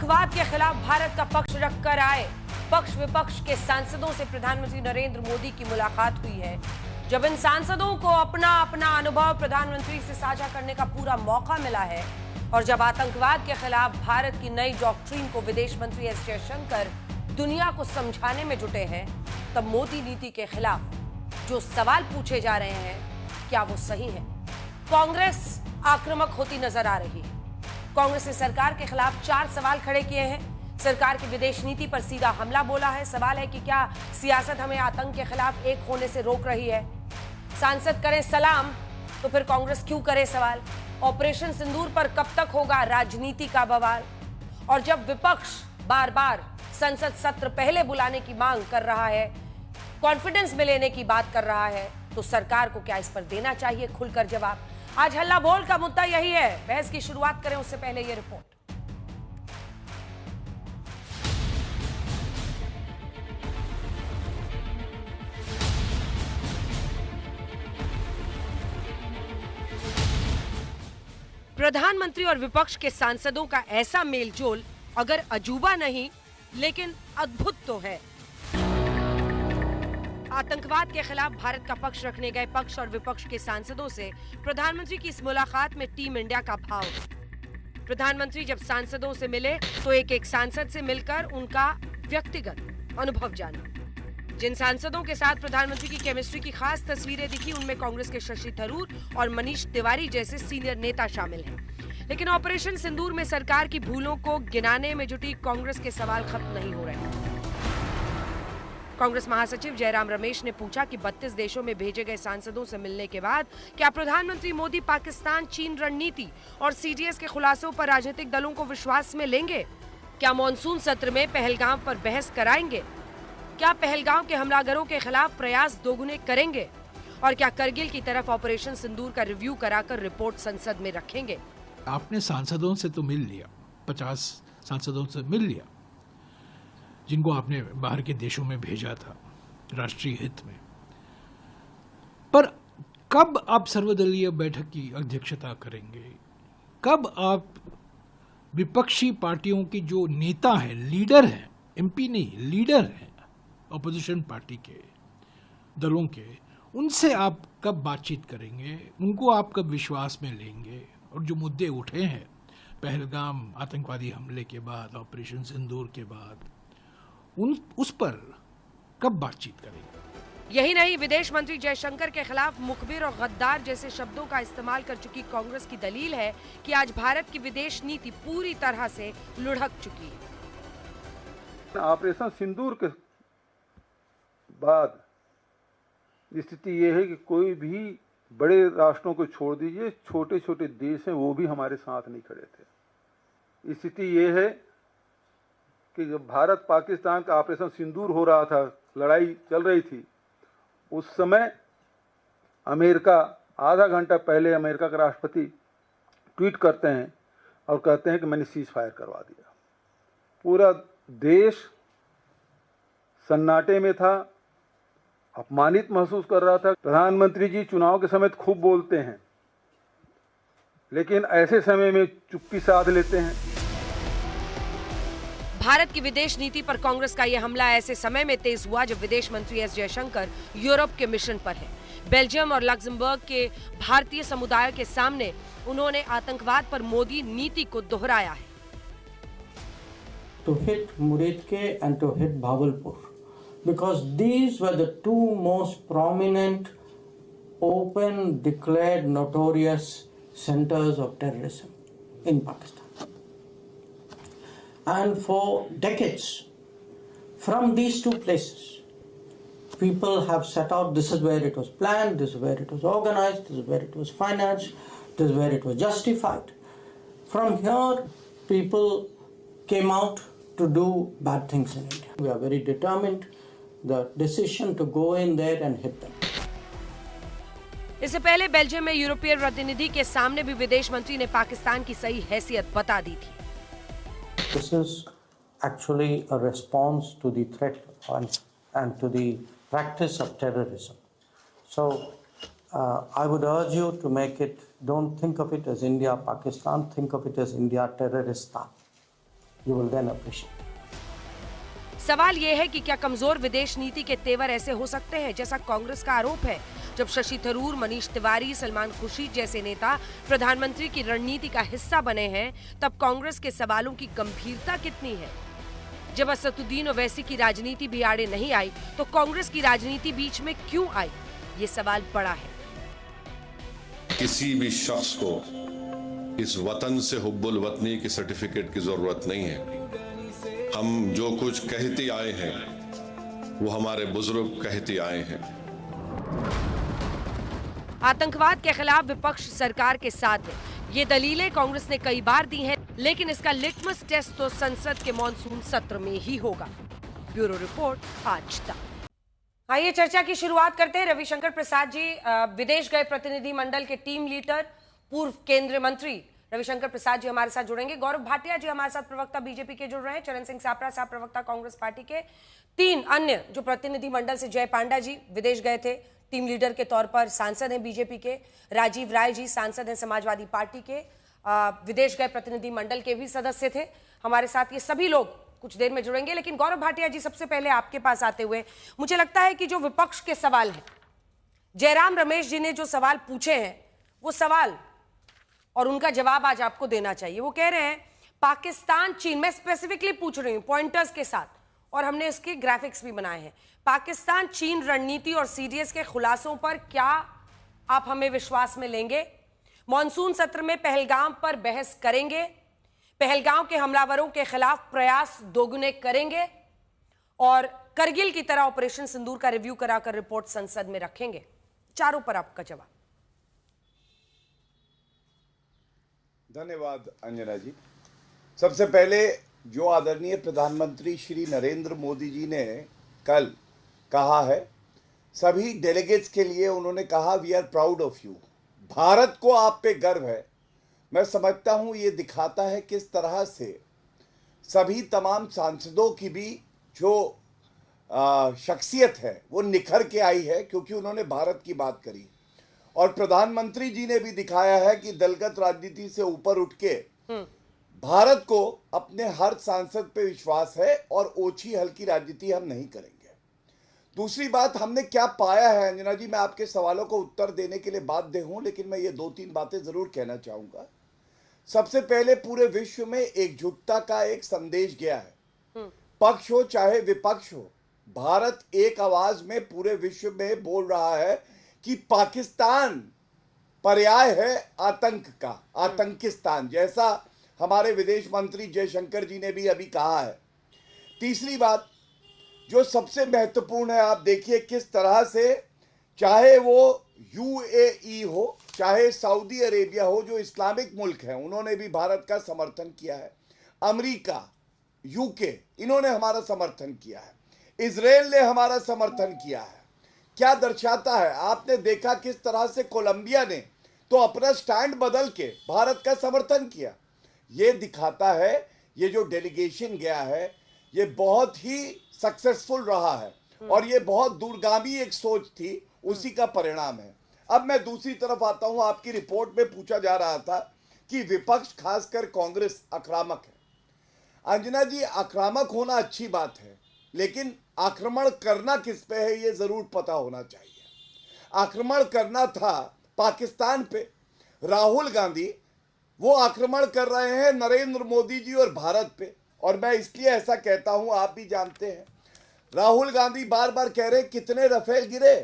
आतंकवाद के खिलाफ भारत का पक्ष रखकर आए पक्ष विपक्ष के सांसदों से प्रधानमंत्री नरेंद्र मोदी की मुलाकात हुई है। जब इन सांसदों को अपना अपना अनुभव प्रधानमंत्री से साझा करने का पूरा मौका मिला है और जब आतंकवाद के खिलाफ भारत की नई डॉक्ट्रिन को विदेश मंत्री एस जयशंकर दुनिया को समझाने में जुटे हैं, तब मोदी नीति के खिलाफ जो सवाल पूछे जा रहे हैं, क्या वो सही है? कांग्रेस आक्रामक होती नजर आ रही है। कांग्रेस ने सरकार के खिलाफ 4 सवाल खड़े किए हैं। सरकार की विदेश नीति पर सीधा हमला बोला है। सवाल है कि क्या सियासत हमें आतंक के खिलाफ एक होने से रोक रही है? सांसद करें सलाम तो फिर कांग्रेस क्यों करे सवाल? ऑपरेशन सिंदूर पर कब तक होगा राजनीति का बवाल? और जब विपक्ष बार बार संसद सत्र पहले बुलाने की मांग कर रहा है, कॉन्फिडेंस में लेने की बात कर रहा है, तो सरकार को क्या इस पर देना चाहिए खुलकर जवाब? आज हल्ला बोल का मुद्दा यही है। बहस की शुरुआत करें उससे पहले ये रिपोर्ट। प्रधानमंत्री और विपक्ष के सांसदों का ऐसा मेलजोल अगर अजूबा नहीं लेकिन अद्भुत तो है। आतंकवाद के खिलाफ भारत का पक्ष रखने गए पक्ष और विपक्ष के सांसदों से प्रधानमंत्री की इस मुलाकात में टीम इंडिया का भाव। प्रधानमंत्री जब सांसदों से मिले तो एक एक सांसद से मिलकर उनका व्यक्तिगत अनुभव जाना। जिन सांसदों के साथ प्रधानमंत्री की केमिस्ट्री की खास तस्वीरें दिखी, उनमें कांग्रेस के शशि थरूर और मनीष तिवारी जैसे सीनियर नेता शामिल हैं। लेकिन ऑपरेशन सिंदूर में सरकार की भूलों को गिनाने में जुटी कांग्रेस के सवाल खत्म नहीं हो रहे। कांग्रेस महासचिव जयराम रमेश ने पूछा कि 32 देशों में भेजे गए सांसदों से मिलने के बाद क्या प्रधानमंत्री मोदी पाकिस्तान चीन रणनीति और सीडीएस के खुलासों पर राजनीतिक दलों को विश्वास में लेंगे? क्या मॉनसून सत्र में पहलगाम पर बहस कराएंगे? क्या पहलगाम के हमलावरों के खिलाफ प्रयास दोगुने करेंगे? और क्या करगिल की तरफ ऑपरेशन सिंदूर का रिव्यू कराकर रिपोर्ट संसद में रखेंगे? आपने सांसदों से तो मिल लिया, 50 सांसदों से मिल लिया जिनको आपने बाहर के देशों में भेजा था राष्ट्रीय हित में, पर कब आप सर्वदलीय बैठक की अध्यक्षता करेंगे? कब आप विपक्षी पार्टियों की जो नेता हैं, लीडर हैं, एमपी नहीं लीडर हैं ऑपोजिशन पार्टी के दलों के, उनसे आप कब बातचीत करेंगे? उनको आप कब विश्वास में लेंगे? और जो मुद्दे उठे हैं पहलगाम आतंकवादी हमले के बाद, ऑपरेशन सिंदूर के बाद, उस पर कब बातचीत करेंगे? यही नहीं, विदेश मंत्री जयशंकर के खिलाफ मुखबिर और गद्दार जैसे शब्दों का इस्तेमाल कर चुकी कांग्रेस की दलील है कि आज भारत की विदेश नीति पूरी तरह से लुढ़क चुकी है। ऑपरेशन सिंदूर के बाद स्थिति ये है कि कोई भी बड़े राष्ट्रों को छोड़ दीजिए, छोटे छोटे देश हैं वो भी हमारे साथ नहीं खड़े थे। स्थिति ये है कि जब भारत पाकिस्तान का ऑपरेशन सिंदूर हो रहा था, लड़ाई चल रही थी, उस समय अमेरिका आधा घंटा पहले अमेरिका का राष्ट्रपति ट्वीट करते हैं और कहते हैं कि मैंने सीज फायर करवा दिया। पूरा देश सन्नाटे में था, अपमानित महसूस कर रहा था। प्रधानमंत्री जी चुनाव के समय खूब बोलते हैं, लेकिन ऐसे समय में चुप्पी साध लेते हैं। भारत की विदेश नीति पर कांग्रेस का यह हमला ऐसे समय में तेज हुआ जब विदेश मंत्री एस जयशंकर यूरोप के मिशन पर हैं। बेल्जियम और लक्जमबर्ग के भारतीय समुदाय के सामने उन्होंने आतंकवाद पर मोदी नीति को दोहराया है। To hit Muridke and to hit Bhavalpur, because these were the 2 most prominent, open, declared, notorious centers of terrorism in Pakistan. And for decades, from these 2 places, people have set out, this is where it was planned, this is where it was organized, this is where it was financed, this is where it was justified. From here, people came out to do bad things in India. We are very determined, the decision to go in there and hit them. इससे पहले Belgium में यूरोपीय प्रतिनिधि के सामने भी विदेश मंत्री ने पाकिस्तान की सही हैसियत बता दी थी। This is actually a response to the threat and to the practice of terrorism. So I would urge you to make it, don't think of it as India-Pakistan, think of it as India-Terroristan. you will then appreciate. सवाल यह है कि क्या कमजोर विदेश नीति के तेवर ऐसे हो सकते हैं जैसा कांग्रेस का आरोप है? जब शशि थरूर, मनीष तिवारी, सलमान खुर्शीद जैसे नेता प्रधानमंत्री की रणनीति का हिस्सा बने हैं, तब कांग्रेस के सवालों की गंभीरता कितनी है? जब असदुद्दीन ओवैसी की राजनीति भी आड़े नहीं आई, तो कांग्रेस की राजनीति बीच में क्यों आई? ये सवाल बड़ा है। किसी भी शख्स को इस वतन से हुब्बुल वतनी की सर्टिफिकेट की जरूरत नहीं है। हम जो कुछ कहते आए हैं वो हमारे बुजुर्ग कहते आए हैं। आतंकवाद के खिलाफ विपक्ष सरकार के साथ है, ये दलीलें कांग्रेस ने कई बार दी हैं, लेकिन इसका लिटमस टेस्ट तो संसद के मॉनसून सत्र में ही होगा। ब्यूरो रिपोर्ट, आज तक। आइए चर्चा की शुरुआत करते हैं। रविशंकर प्रसाद जी, विदेश गए प्रतिनिधि मंडल के टीम लीडर, पूर्व केंद्रीय मंत्री रविशंकर प्रसाद जी हमारे साथ जुड़ेंगे। गौरव भाटिया जी हमारे साथ प्रवक्ता बीजेपी के जुड़ रहे हैं। चरण सिंह सापरा साहब प्रवक्ता कांग्रेस पार्टी के। 3 अन्य जो प्रतिनिधि मंडल से, जय पांडा जी विदेश गए थे टीम लीडर के तौर पर, सांसद हैं बीजेपी के। राजीव राय जी सांसद हैं समाजवादी पार्टी के, विदेश गए प्रतिनिधि मंडल के भी सदस्य थे हमारे साथ। ये सभी लोग कुछ देर में जुड़ेंगे, लेकिन गौरव भाटिया जी सबसे पहले आपके पास आते हुए मुझे लगता है कि जो विपक्ष के सवाल हैं, जयराम रमेश जी ने जो सवाल पूछे हैं वो सवाल और उनका जवाब आज आपको देना चाहिए। वो कह रहे हैं पाकिस्तान चीन, मैं स्पेसिफिकली पूछ रही हूं पॉइंटर्स के साथ, और हमने इसके ग्राफिक्स भी बनाए हैं। पाकिस्तान चीन रणनीति और सीडीएस के खुलासों पर क्या आप हमें विश्वास में लेंगे? मॉनसून सत्र में पहलगाम पर बहस करेंगे? पहलगाम के हमलावरों के खिलाफ प्रयास दोगुने करेंगे? और करगिल की तरह ऑपरेशन सिंदूर का रिव्यू कराकर रिपोर्ट संसद में रखेंगे? चारों पर आपका जवाब। धन्यवाद अंजना जी। सबसे पहले जो आदरणीय प्रधानमंत्री श्री नरेंद्र मोदी जी ने कल कहा है, सभी डेलीगेट्स के लिए उन्होंने कहा we are proud of you, Bharat को आप पे गर्व है। मैं समझता हूँ ये दिखाता है किस तरह से सभी तमाम सांसदों की भी जो शख्सियत है वो निखर के आई है, क्योंकि उन्होंने भारत की बात करी। और प्रधानमंत्री जी ने भी दिखाया है कि दलगत राजनीति से ऊपर उठ के भारत को अपने हर सांसद पे विश्वास है और ओछी हल्की राजनीति हम नहीं करेंगे। दूसरी बात, हमने क्या पाया है अंजना जी, मैं आपके सवालों को उत्तर देने के लिए बाध्य हूं, लेकिन मैं ये 2-3 बातें जरूर कहना चाहूंगा। सबसे पहले पूरे विश्व में एकजुटता का एक संदेश गया है, पक्ष हो चाहे विपक्ष हो। भारत एक आवाज में पूरे विश्व में बोल रहा है कि पाकिस्तान पर्याय है आतंक का, आतंकिस्तान, जैसा हमारे विदेश मंत्री जयशंकर जी ने भी अभी कहा है। तीसरी बात जो सबसे महत्वपूर्ण है, आप देखिए किस तरह से चाहे वो यूएई हो चाहे सऊदी अरेबिया हो, जो इस्लामिक मुल्क हैं, उन्होंने भी भारत का समर्थन किया है। अमेरिका, यूके, इन्होंने हमारा समर्थन किया है। इजराइल ने हमारा समर्थन किया है। क्या दर्शाता है, आपने देखा किस तरह से कोलंबिया ने तो अपना स्टैंड बदल के भारत का समर्थन किया। ये दिखाता है ये जो डेलीगेशन गया है ये बहुत ही सक्सेसफुल रहा है और ये बहुत दूरगामी एक सोच थी, उसी का परिणाम है। अब मैं दूसरी तरफ आता हूं, आपकी रिपोर्ट में पूछा जा रहा था कि विपक्ष खासकर कांग्रेस आक्रामक है। अंजना जी, आक्रामक होना अच्छी बात है, लेकिन आक्रमण करना किस पे है ये जरूर पता होना चाहिए। आक्रमण करना था पाकिस्तान पे, राहुल गांधी वो आक्रमण कर रहे हैं नरेंद्र मोदी जी और भारत पे। और मैं इसलिए ऐसा कहता हूं, आप भी जानते हैं, राहुल गांधी बार बार कह रहे कितने रफेल गिरे।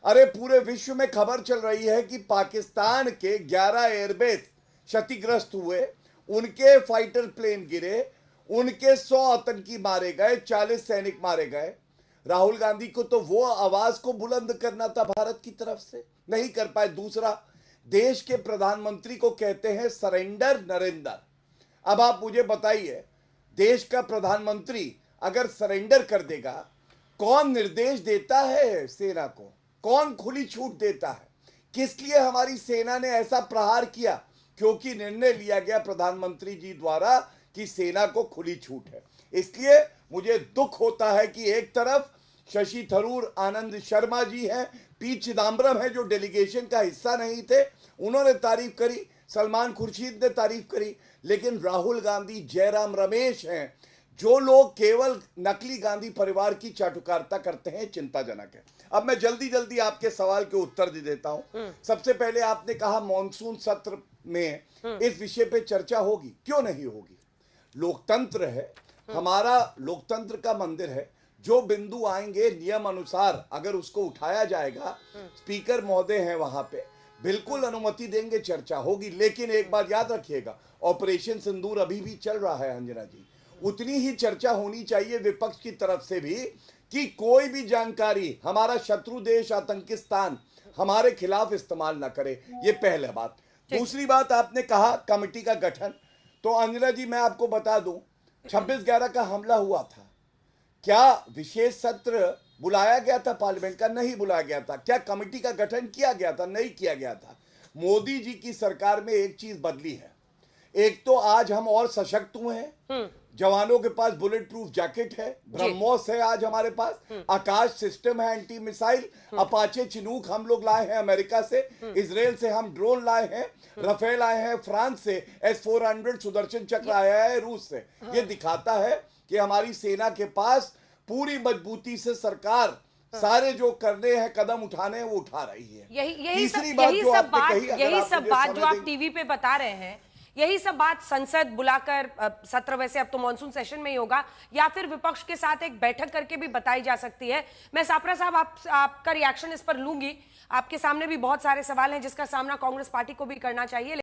अरे पूरे विश्व में खबर चल रही है कि पाकिस्तान के 11 एयरबेस क्षतिग्रस्त हुए, उनके फाइटर प्लेन गिरे, उनके 100 आतंकी मारे गए, 40 सैनिक मारे गए। राहुल गांधी को तो वो आवाज को बुलंद करना था भारत की तरफ से, नहीं कर पाए। दूसरा, देश के प्रधानमंत्री को कहते हैं सरेंडर नरेंद्र। अब आप मुझे बताइए, देश का प्रधानमंत्री अगर सरेंडर कर देगा, कौन निर्देश देता है सेना को, कौन खुली छूट देता है? किस लिए हमारी सेना ने ऐसा प्रहार किया? क्योंकि निर्णय लिया गया प्रधानमंत्री जी द्वारा कि सेना को खुली छूट है। इसलिए मुझे दुख होता है कि एक तरफ शशि थरूर, आनंद शर्मा जी हैं, पी चिदम्बरम है जो डेलीगेशन का हिस्सा नहीं थे, उन्होंने तारीफ करी, सलमान खुर्शीद ने तारीफ करी, लेकिन राहुल गांधी, जयराम रमेश हैं जो लोग केवल नकली गांधी परिवार की चाटुकारिता करते हैं, चिंताजनक है। अब मैं जल्दी जल्दी आपके सवाल के उत्तर दे देता हूं। सबसे पहले आपने कहा मॉनसून सत्र में इस विषय पे चर्चा होगी, क्यों नहीं होगी? लोकतंत्र है, हमारा लोकतंत्र का मंदिर है। जो बिंदु आएंगे नियम अनुसार अगर उसको उठाया जाएगा, स्पीकर महोदय हैं वहां पे, बिल्कुल अनुमति देंगे, चर्चा होगी। लेकिन एक बात याद रखिएगा, ऑपरेशन सिंदूर अभी भी चल रहा है अंजना जी, उतनी ही चर्चा होनी चाहिए विपक्ष की तरफ से भी कि कोई भी जानकारी हमारा शत्रु देश आतंकिस्तान हमारे खिलाफ इस्तेमाल ना करे। ये पहला बात। दूसरी बात, आपने कहा कमेटी का गठन, तो अंजना जी मैं आपको बता दूं 26/11 का हमला हुआ था, क्या विशेष सत्र बुलाया गया था पार्लियामेंट का? नहीं बुलाया गया था। क्या कमेटी का गठन किया गया था? नहीं किया गया था। मोदी जी की सरकार में एक चीज बदली है, एक तो आज हम और सशक्त हुए हैं, जवानों के पास बुलेट प्रूफ जैकेट है, ब्रह्मोस है आज हमारे पास, आकाश सिस्टम है, एंटी मिसाइल, अपाचे चिनूक हम लोग लाए हैं अमेरिका से, इजराइल से हम ड्रोन लाए हैं, रफेल आए हैं फ्रांस से, S-400 सुदर्शन चक्र आया है रूस से। ये दिखाता है कि हमारी सेना के पास पूरी मजबूती से सरकार सारे जो करने हैं कदम उठाने हैं वो उठा रही है। यही सब बात जो आप टीवी पे बता रहे हैं, यही सब बात संसद बुलाकर सत्र, वैसे अब तो मॉनसून सेशन में ही होगा, या फिर विपक्ष के साथ एक बैठक करके भी बताई जा सकती है। मैं सापरा साहब आपका रिएक्शन इस पर लूंगी। आपके सामने भी बहुत सारे सवाल हैं जिसका सामना कांग्रेस पार्टी को भी करना चाहिए।